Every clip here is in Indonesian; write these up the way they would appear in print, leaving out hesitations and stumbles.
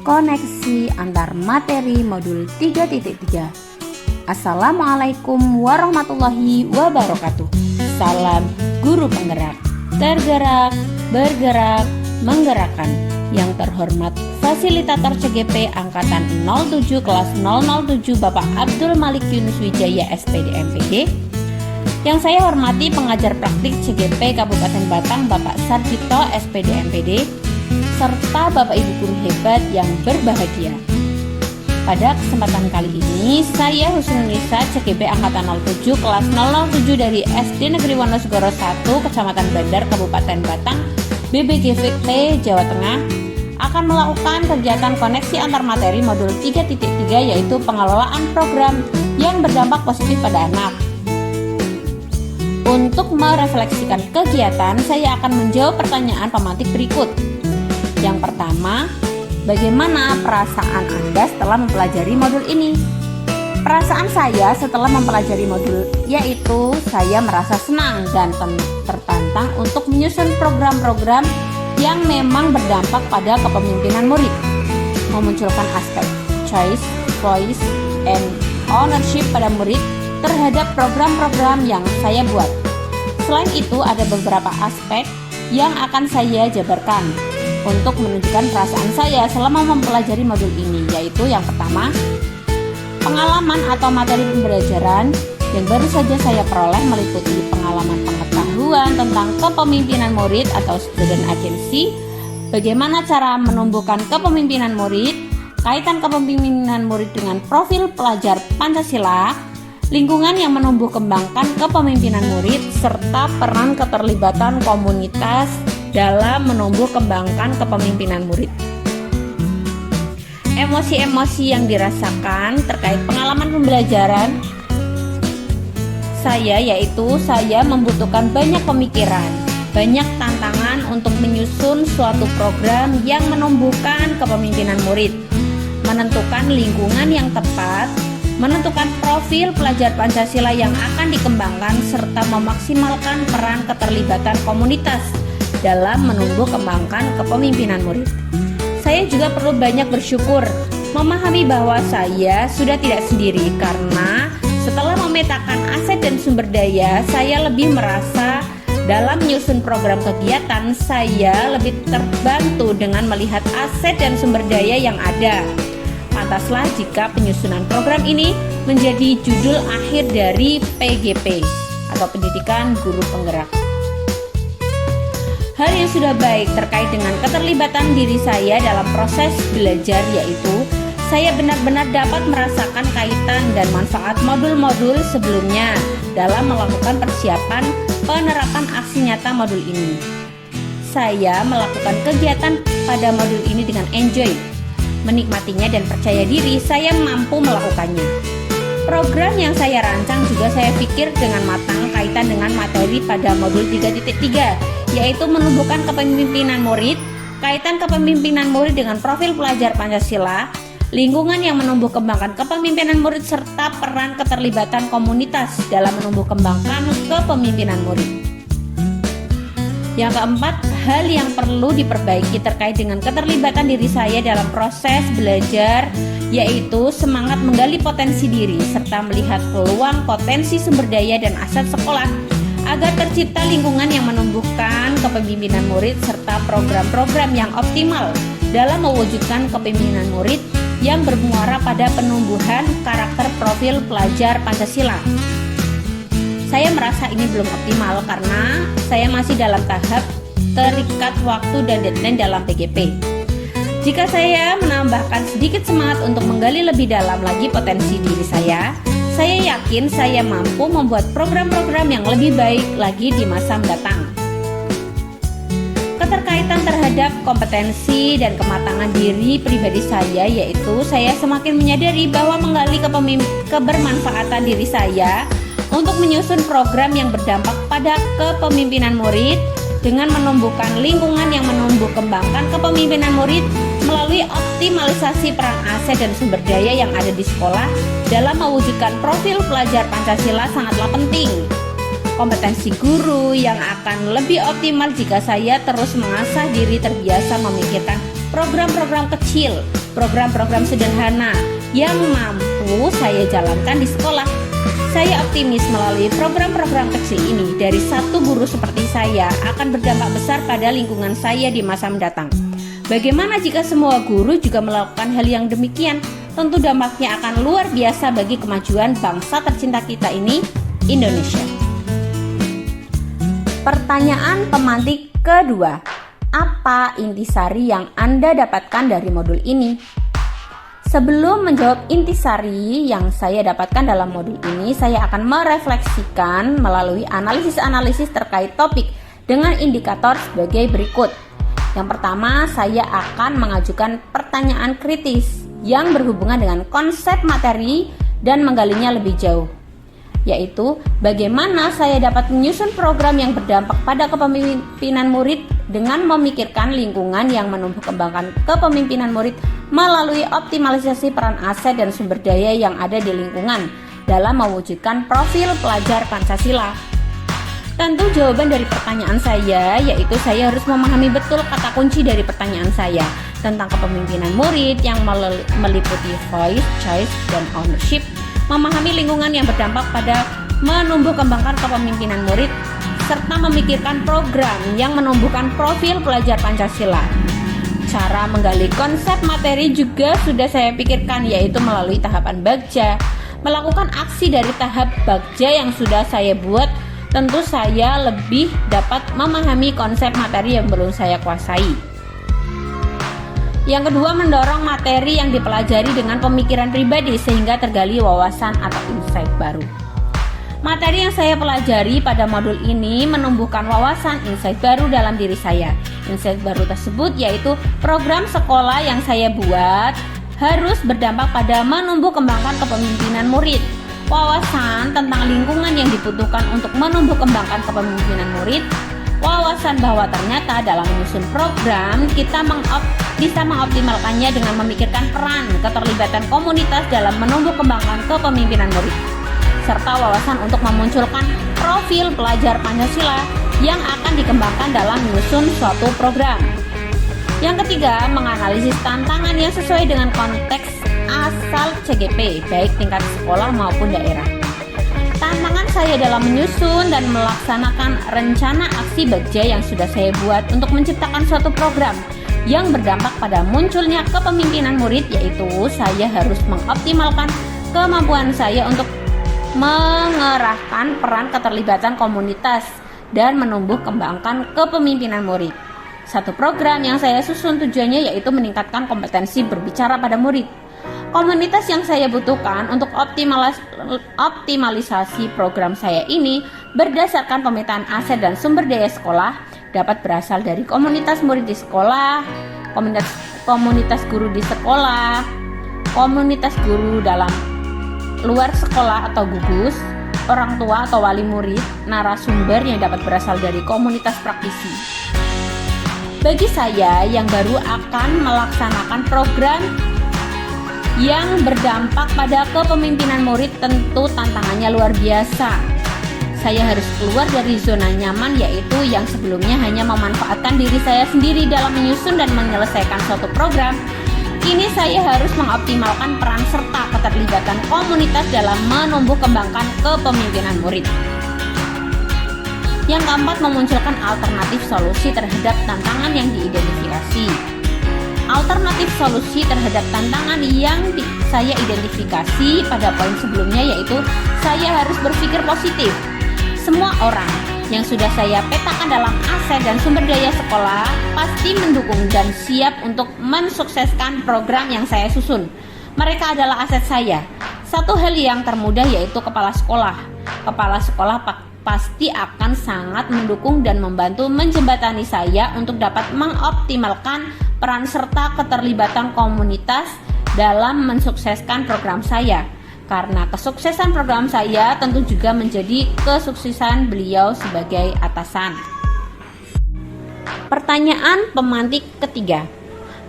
koneksi antar materi modul 3.3. Assalamualaikum warahmatullahi wabarakatuh. Salam guru penggerak, tergerak, bergerak, menggerakkan. Yang terhormat fasilitator CGP angkatan 07 kelas 007 Bapak Abdul Malik Yunus Wijaya SPD MPD. Yang saya hormati pengajar praktik CGP Kabupaten Batang Bapak Sarjito SPD MPD, serta Bapak Ibu guru hebat yang berbahagia. Pada kesempatan kali ini, saya Husnunisa CGP angkatan 07 kelas 007 dari SD Negeri Wonosegoro 1 Kecamatan Bandar Kabupaten Batang BBGVT Jawa Tengah akan melakukan kegiatan koneksi antar materi modul 3.3, yaitu pengelolaan program yang berdampak positif pada anak. Untuk merefleksikan kegiatan, saya akan menjawab pertanyaan pemantik berikut. Yang pertama, bagaimana perasaan Anda setelah mempelajari modul ini? Perasaan saya setelah mempelajari modul yaitu saya merasa senang dan tertantang untuk menyusun program-program yang memang berdampak pada kepemimpinan murid, memunculkan aspek choice, voice, and ownership pada murid terhadap program-program yang saya buat. Selain itu, ada beberapa aspek yang akan saya jabarkan untuk menunjukkan perasaan saya selama mempelajari modul ini, yaitu yang pertama, pengalaman atau materi pembelajaran yang baru saja saya peroleh meliputi pengalaman pengetahuan tentang kepemimpinan murid atau student agency, bagaimana cara menumbuhkan kepemimpinan murid, kaitan kepemimpinan murid dengan profil pelajar Pancasila, lingkungan yang menumbuh kembangkan kepemimpinan murid, serta peran keterlibatan komunitas dalam menumbuh kembangkan kepemimpinan murid. Emosi-emosi yang dirasakan terkait pengalaman pembelajaran saya, yaitu saya membutuhkan banyak pemikiran, banyak tantangan untuk menyusun suatu program yang menumbuhkan kepemimpinan murid, menentukan lingkungan yang tepat, menentukan profil pelajar Pancasila yang akan dikembangkan, serta memaksimalkan peran keterlibatan komunitas dalam menumbuh kembangkan kepemimpinan murid. Saya juga perlu banyak bersyukur, memahami bahwa saya sudah tidak sendiri, karena setelah memetakan aset dan sumber daya, saya lebih merasa dalam menyusun program kegiatan, saya lebih terbantu dengan melihat aset dan sumber daya yang ada. Pantaslah jika penyusunan program ini menjadi judul akhir dari PGP atau Pendidikan Guru Penggerak. Hal yang sudah baik terkait dengan keterlibatan diri saya dalam proses belajar, yaitu saya benar-benar dapat merasakan kaitan dan manfaat modul-modul sebelumnya dalam melakukan persiapan penerapan aksi nyata modul ini. Saya melakukan kegiatan pada modul ini dengan enjoy, menikmatinya dan percaya diri saya mampu melakukannya. Program yang saya rancang juga saya pikir dengan matang kaitan dengan materi pada modul 3.3, yaitu menumbuhkan kepemimpinan murid, kaitan kepemimpinan murid dengan profil pelajar Pancasila, lingkungan yang menumbuh kembangkan kepemimpinan murid, serta peran keterlibatan komunitas dalam menumbuh kembangkan kepemimpinan murid. Yang keempat, hal yang perlu diperbaiki terkait dengan keterlibatan diri saya dalam proses belajar, yaitu semangat menggali potensi diri serta melihat peluang potensi sumber daya dan aset sekolah agar tercipta lingkungan yang menumbuhkan kepemimpinan murid serta program-program yang optimal dalam mewujudkan kepemimpinan murid yang bermuara pada penumbuhan karakter profil pelajar Pancasila. Saya merasa ini belum optimal karena saya masih dalam tahap terikat waktu dan deadline dalam PGP. Jika saya menambahkan sedikit semangat untuk menggali lebih dalam lagi potensi diri saya yakin saya mampu membuat program-program yang lebih baik lagi di masa mendatang. Keterkaitan terhadap kompetensi dan kematangan diri pribadi saya, yaitu saya semakin menyadari bahwa menggali kebermanfaatan diri saya untuk menyusun program yang berdampak pada kepemimpinan murid dengan menumbuhkan lingkungan yang menumbuh kembangkan kepemimpinan murid melalui optimalisasi peran aset dan sumber daya yang ada di sekolah dalam mewujudkan profil pelajar Pancasila sangatlah penting. Kompetensi guru yang akan lebih optimal jika saya terus mengasah diri terbiasa memikirkan program-program kecil program-program sederhana yang mampu saya jalankan di sekolah. Saya optimis melalui program-program kecil ini dari satu guru seperti saya akan berdampak besar pada lingkungan saya di masa mendatang. Bagaimana jika semua guru juga melakukan hal yang demikian? Tentu dampaknya akan luar biasa bagi kemajuan bangsa tercinta kita ini, Indonesia. Pertanyaan pemantik kedua. Apa intisari yang Anda dapatkan dari modul ini? Sebelum menjawab intisari yang saya dapatkan dalam modul ini, saya akan merefleksikan melalui analisis-analisis terkait topik dengan indikator sebagai berikut. Yang pertama, saya akan mengajukan pertanyaan kritis yang berhubungan dengan konsep materi dan menggalinya lebih jauh, yaitu bagaimana saya dapat menyusun program yang berdampak pada kepemimpinan murid dengan memikirkan lingkungan yang menumbuh kembangkan kepemimpinan murid melalui optimalisasi peran aset dan sumber daya yang ada di lingkungan dalam mewujudkan profil pelajar Pancasila. Tentu jawaban dari pertanyaan saya yaitu saya harus memahami betul kata kunci dari pertanyaan saya tentang kepemimpinan murid yang meliputi voice, choice, dan ownership, memahami lingkungan yang berdampak pada menumbuh kembangkan kepemimpinan murid, serta memikirkan program yang menumbuhkan profil pelajar Pancasila. Cara menggali konsep materi juga sudah saya pikirkan, yaitu melalui tahapan Bagja. Melakukan aksi dari tahap Bagja yang sudah saya buat, tentu saya lebih dapat memahami konsep materi yang belum saya kuasai. Yang kedua, mendorong materi yang dipelajari dengan pemikiran pribadi sehingga tergali wawasan atau insight baru. Materi yang saya pelajari pada modul ini menumbuhkan wawasan insight baru dalam diri saya. Insight baru tersebut yaitu program sekolah yang saya buat harus berdampak pada menumbuh kembangkan kepemimpinan murid. Wawasan tentang lingkungan yang dibutuhkan untuk menumbuh kembangkan kepemimpinan murid. Wawasan bahwa ternyata dalam menyusun program kita bisa mengoptimalkannya dengan memikirkan peran keterlibatan komunitas dalam menumbuh kembangkan kepemimpinan murid, serta wawasan untuk memunculkan profil pelajar Pancasila yang akan dikembangkan dalam menyusun suatu program. Yang ketiga, menganalisis tantangan yang sesuai dengan konteks asal CGP, baik tingkat sekolah maupun daerah. Tantangan saya dalam menyusun dan melaksanakan rencana aksi Bagja yang sudah saya buat untuk menciptakan suatu program yang berdampak pada munculnya kepemimpinan murid, yaitu saya harus mengoptimalkan kemampuan saya untuk mengerahkan peran keterlibatan komunitas dan menumbuh kembangkan kepemimpinan murid. Satu program yang saya susun tujuannya yaitu meningkatkan kompetensi berbicara pada murid. Komunitas yang saya butuhkan untuk optimalisasi program saya ini berdasarkan pemetaan aset dan sumber daya sekolah dapat berasal dari komunitas murid di sekolah, komunitas guru di sekolah, komunitas guru dalam luar sekolah atau gugus, orang tua atau wali murid, narasumber yang dapat berasal dari komunitas praktisi. Bagi saya yang baru akan melaksanakan program yang berdampak pada kepemimpinan murid, tentu tantangannya luar biasa. Saya harus keluar dari zona nyaman, yaitu yang sebelumnya hanya memanfaatkan diri saya sendiri dalam menyusun dan menyelesaikan suatu program. Kini saya harus mengoptimalkan peran serta keterlibatan komunitas dalam menumbuh kembangkan kepemimpinan murid. Yang keempat, memunculkan alternatif solusi terhadap tantangan yang diidentifikasi. Alternatif solusi terhadap tantangan yang saya identifikasi pada poin sebelumnya yaitu saya harus berpikir positif. Semua orang yang sudah saya petakan dalam aset dan sumber daya sekolah pasti mendukung dan siap untuk mensukseskan program yang saya susun. Mereka adalah aset saya. Satu hal yang termudah yaitu kepala sekolah. Kepala sekolah pasti akan sangat mendukung dan membantu menjembatani saya untuk dapat mengoptimalkan peran serta keterlibatan komunitas dalam mensukseskan program saya. Karena kesuksesan program saya tentu juga menjadi kesuksesan beliau sebagai atasan. Pertanyaan pemantik ketiga.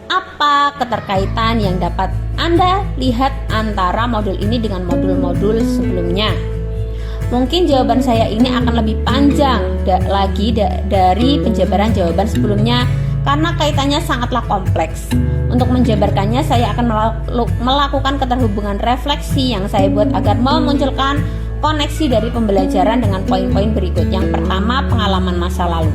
Apa keterkaitan yang dapat Anda lihat antara modul ini dengan modul-modul sebelumnya? Mungkin jawaban saya ini akan lebih panjang lagi dari penjabaran jawaban sebelumnya. karena kaitannya sangatlah kompleks. Untuk menjabarkannya, saya akan melakukan keterhubungan refleksi yang saya buat agar memunculkan koneksi dari pembelajaran dengan poin-poin berikut. Yang pertama, pengalaman masa lalu.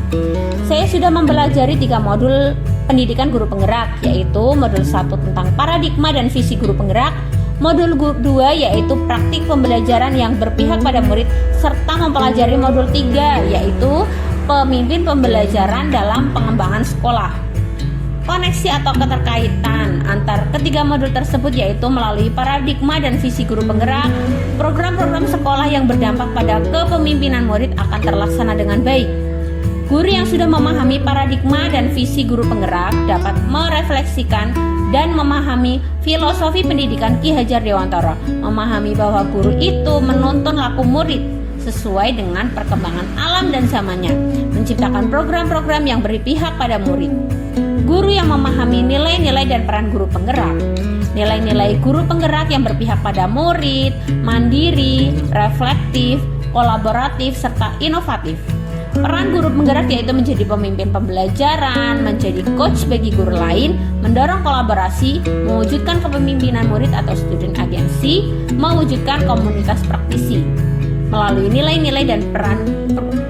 Saya sudah mempelajari 3 modul pendidikan guru penggerak, yaitu modul 1 tentang paradigma dan visi guru penggerak, modul 2 yaitu praktik pembelajaran yang berpihak pada murid, serta mempelajari modul 3 yaitu pemimpin pembelajaran dalam pengembangan sekolah. Koneksi atau keterkaitan antar ketiga modul tersebut yaitu melalui paradigma dan visi guru penggerak, program-program sekolah yang berdampak pada kepemimpinan murid akan terlaksana dengan baik. Guru yang sudah memahami paradigma dan visi guru penggerak dapat merefleksikan dan memahami filosofi pendidikan Ki Hajar Dewantara, memahami bahwa guru itu menuntun laku murid sesuai dengan perkembangan alam dan zamannya, menciptakan program-program yang berpihak pada murid. Guru yang memahami nilai-nilai dan peran guru penggerak. Nilai-nilai guru penggerak yang berpihak pada murid, mandiri, reflektif, kolaboratif, serta inovatif. Peran guru penggerak yaitu menjadi pemimpin pembelajaran, menjadi coach bagi guru lain, mendorong kolaborasi, mewujudkan kepemimpinan murid atau student agency, mewujudkan komunitas praktisi. Melalui nilai-nilai dan peran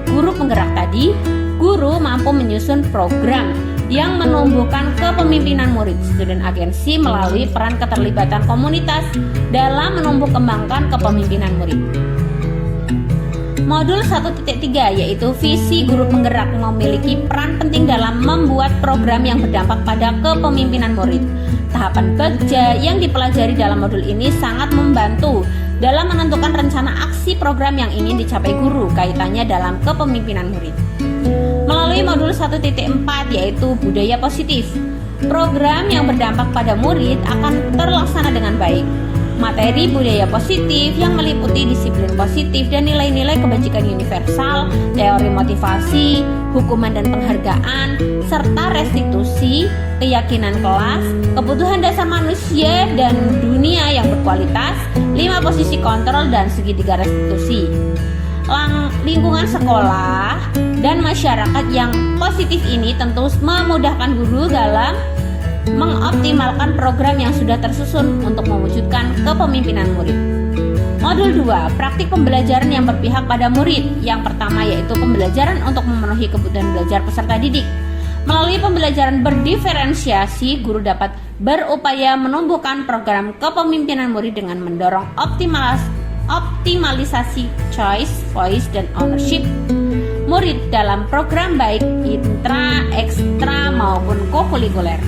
guru penggerak tadi, guru mampu menyusun program yang menumbuhkan kepemimpinan murid. Student agency melalui peran keterlibatan komunitas dalam menumbuh kembangkan kepemimpinan murid. Modul 1.3 yaitu visi guru penggerak memiliki peran penting dalam membuat program yang berdampak pada kepemimpinan murid. Tahapan Bagja yang dipelajari dalam modul ini sangat membantu dalam menentukan rencana aksi program yang ingin dicapai guru kaitannya dalam kepemimpinan murid. Melalui modul 1.4 yaitu budaya positif, program yang berdampak pada murid akan terlaksana dengan baik. Materi budaya positif yang meliputi disiplin positif dan nilai-nilai kebajikan universal, teori motivasi, hukuman dan penghargaan, serta restitusi, keyakinan kelas, kebutuhan dasar manusia dan dunia yang berkualitas, 5 posisi kontrol dan segitiga restitusi. Lingkungan sekolah dan masyarakat yang positif ini tentu memudahkan guru dalam mengoptimalkan program yang sudah tersusun untuk mewujudkan kepemimpinan murid. Modul 2, praktik pembelajaran yang berpihak pada murid. Yang pertama yaitu pembelajaran untuk memenuhi kebutuhan belajar peserta didik. Melalui pembelajaran berdiferensiasi, guru dapat berupaya menumbuhkan program kepemimpinan murid dengan mendorong optimalisasi choice, voice, dan ownership murid dalam program baik intra, ekstra, maupun kokurikuler.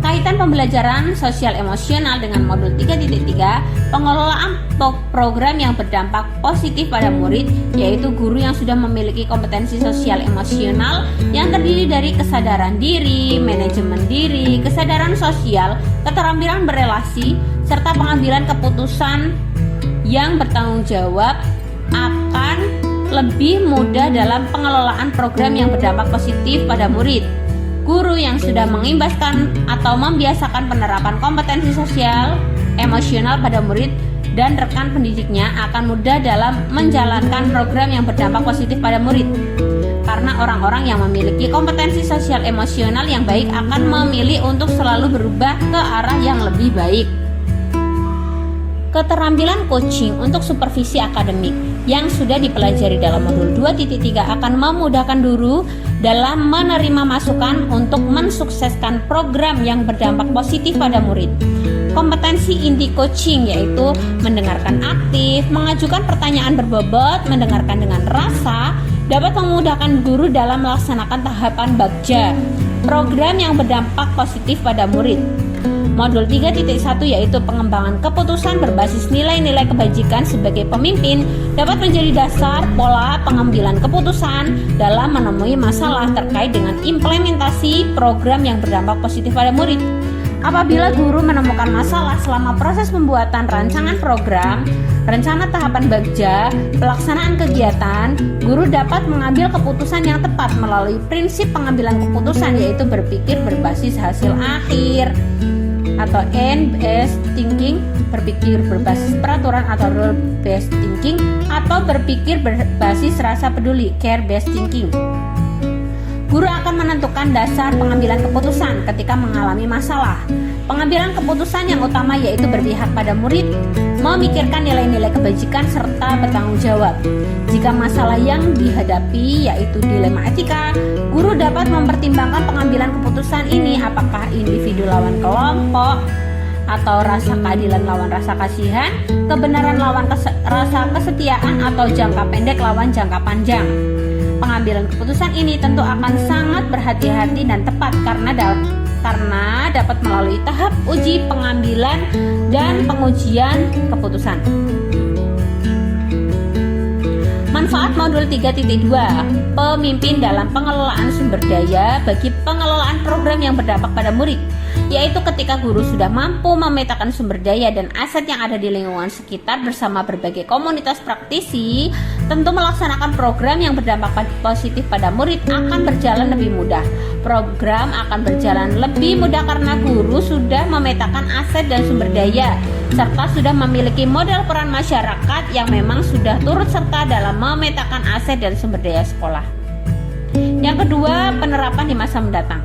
Kaitan pembelajaran sosial emosional dengan modul 3.3, pengelolaan program yang berdampak positif pada murid, yaitu guru yang sudah memiliki kompetensi sosial emosional yang terdiri dari kesadaran diri, manajemen diri, kesadaran sosial, keterampilan berelasi, serta pengambilan keputusan yang bertanggung jawab akan lebih mudah dalam pengelolaan program yang berdampak positif pada murid. Guru yang sudah mengimbaskan atau membiasakan penerapan kompetensi sosial emosional pada murid dan rekan pendidiknya akan mudah dalam menjalankan program yang berdampak positif pada murid. Karena orang-orang yang memiliki kompetensi sosial emosional yang baik akan memilih untuk selalu berubah ke arah yang lebih baik. Keterampilan coaching untuk supervisi akademik yang sudah dipelajari dalam modul 2.3 akan memudahkan guru dalam menerima masukan untuk mensukseskan program yang berdampak positif pada murid. Kompetensi inti coaching yaitu mendengarkan aktif, mengajukan pertanyaan berbobot, mendengarkan dengan rasa, dapat memudahkan guru dalam melaksanakan tahapan Bagja, program yang berdampak positif pada murid. Modul 3.1 yaitu pengembangan keputusan berbasis nilai-nilai kebajikan sebagai pemimpin dapat menjadi dasar pola pengambilan keputusan dalam menemui masalah terkait dengan implementasi program yang berdampak positif pada murid. Apabila guru menemukan masalah selama proses pembuatan rancangan program, rencana tahapan Bagja, pelaksanaan kegiatan, guru dapat mengambil keputusan yang tepat melalui prinsip pengambilan keputusan yaitu berpikir berbasis hasil akhir atau end-based thinking, berpikir berbasis peraturan atau rule-based thinking, atau berpikir berbasis rasa peduli care-based thinking. Guru akan menentukan dasar pengambilan keputusan ketika mengalami masalah. Pengambilan keputusan yang utama yaitu berpihak pada murid, memikirkan nilai-nilai kebajikan serta bertanggung jawab. Jika masalah yang dihadapi yaitu dilema etika, guru dapat mempertimbangkan pengambilan keputusan ini apakah individu lawan kelompok, atau rasa keadilan lawan rasa kasihan, kebenaran lawan rasa kesetiaan, atau jangka pendek lawan jangka panjang. Pengambilan keputusan ini tentu akan sangat berhati-hati dan tepat karena dapat melalui tahap uji pengambilan dan pengujian keputusan. Manfaat modul 3.2, pemimpin dalam pengelolaan sumber daya bagi pengelolaan program yang berdampak pada murid, yaitu ketika guru sudah mampu memetakan sumber daya dan aset yang ada di lingkungan sekitar bersama berbagai komunitas praktisi, tentu melaksanakan program yang berdampak positif pada murid akan berjalan lebih mudah. Program akan berjalan lebih mudah karena guru sudah memetakan aset dan sumber daya, serta sudah memiliki model peran masyarakat yang memang sudah turut serta dalam memetakan aset dan sumber daya sekolah. Yang kedua, penerapan di masa mendatang.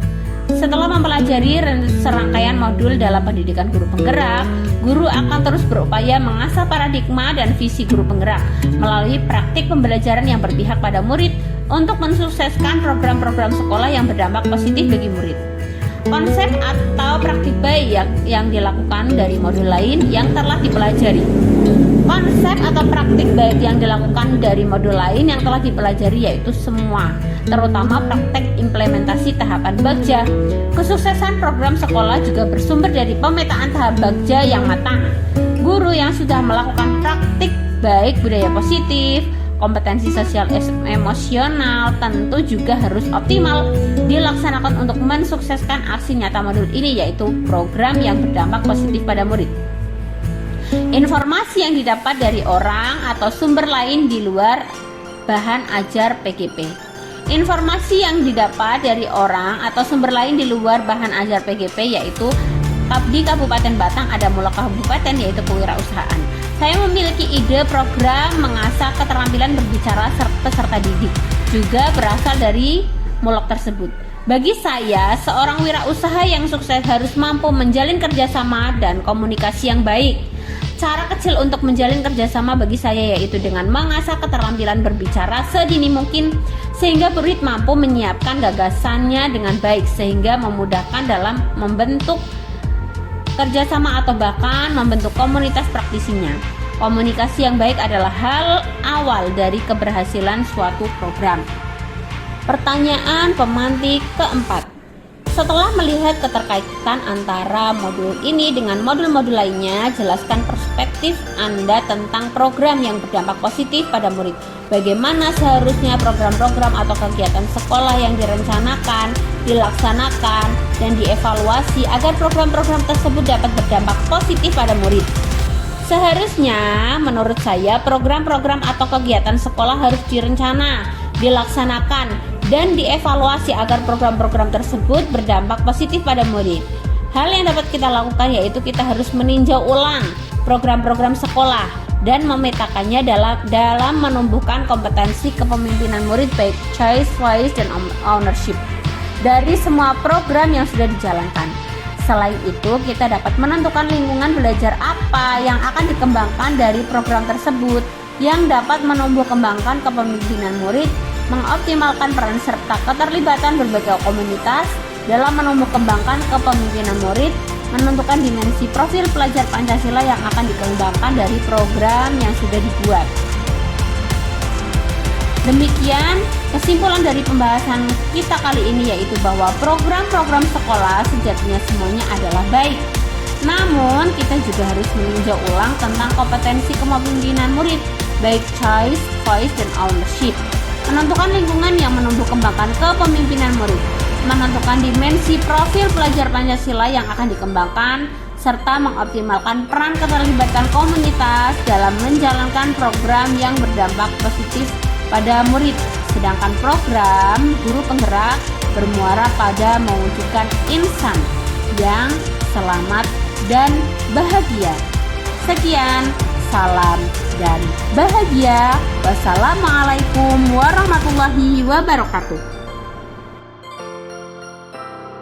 Setelah mempelajari serangkaian modul dalam pendidikan guru penggerak, guru akan terus berupaya mengasah paradigma dan visi guru penggerak melalui praktik pembelajaran yang berpihak pada murid untuk mensukseskan program-program sekolah yang berdampak positif bagi murid. Konsep atau praktik baik yang dilakukan dari modul lain yang telah dipelajari. Konsep atau praktik baik yang dilakukan dari modul lain yang telah dipelajari yaitu semua, terutama praktek implementasi tahapan Bagja. Kesuksesan program sekolah juga bersumber dari pemetaan tahap Bagja yang matang. Guru yang sudah melakukan praktik baik budaya positif, kompetensi sosial emosional tentu juga harus optimal dilaksanakan untuk mensukseskan aksi nyata modul ini, yaitu program yang berdampak positif pada murid. Informasi yang didapat dari orang atau sumber lain di luar bahan ajar PGP. Informasi yang didapat dari orang atau sumber lain di luar bahan ajar PGP yaitu di Kabupaten Batang ada Mulak Kabupaten yaitu kewirausahaan. Saya memiliki ide program mengasah keterampilan berbicara peserta didik juga berasal dari Mulak tersebut. Bagi saya, seorang wirausaha yang sukses harus mampu menjalin kerjasama dan komunikasi yang baik. Cara kecil untuk menjalin kerjasama bagi saya yaitu dengan mengasah keterampilan berbicara sedini mungkin sehingga murid mampu menyiapkan gagasannya dengan baik sehingga memudahkan dalam membentuk kerjasama atau bahkan membentuk komunitas praktisinya. Komunikasi yang baik adalah hal awal dari keberhasilan suatu program. Pertanyaan pemantik keempat. Setelah melihat keterkaitan antara modul ini dengan modul-modul lainnya, jelaskan perspektif Anda tentang program yang berdampak positif pada murid. Bagaimana seharusnya program-program atau kegiatan sekolah yang direncanakan, dilaksanakan, dan dievaluasi agar program-program tersebut dapat berdampak positif pada murid. Seharusnya, menurut saya, program-program atau kegiatan sekolah harus direncana, dilaksanakan, dan dievaluasi agar program-program tersebut berdampak positif pada murid. Hal yang dapat kita lakukan yaitu kita harus meninjau ulang program-program sekolah dan memetakannya dalam menumbuhkan kompetensi kepemimpinan murid baik choice, voice, dan ownership dari semua program yang sudah dijalankan. Selain itu, kita dapat menentukan lingkungan belajar apa yang akan dikembangkan dari program tersebut yang dapat menumbuh kembangkan kepemimpinan murid, mengoptimalkan peran serta keterlibatan berbagai komunitas dalam menumbuh kembangkan kepemimpinan murid, menentukan dimensi profil pelajar Pancasila yang akan dikembangkan dari program yang sudah dibuat. Demikian kesimpulan dari pembahasan kita kali ini yaitu bahwa program-program sekolah sejatinya semuanya adalah baik. Namun kita juga harus meninjau ulang tentang kompetensi kepemimpinan murid, baik choice, voice, dan ownership. Menentukan lingkungan yang menumbuh kembangkan kepemimpinan murid, menentukan dimensi profil pelajar Pancasila yang akan dikembangkan, serta mengoptimalkan peran keterlibatan komunitas dalam menjalankan program yang berdampak positif pada murid. Sedangkan program guru penggerak bermuara pada mewujudkan insan yang selamat dan bahagia. Sekian, salam dan bahagia. Wassalamualaikum warahmatullahi wabarakatuh.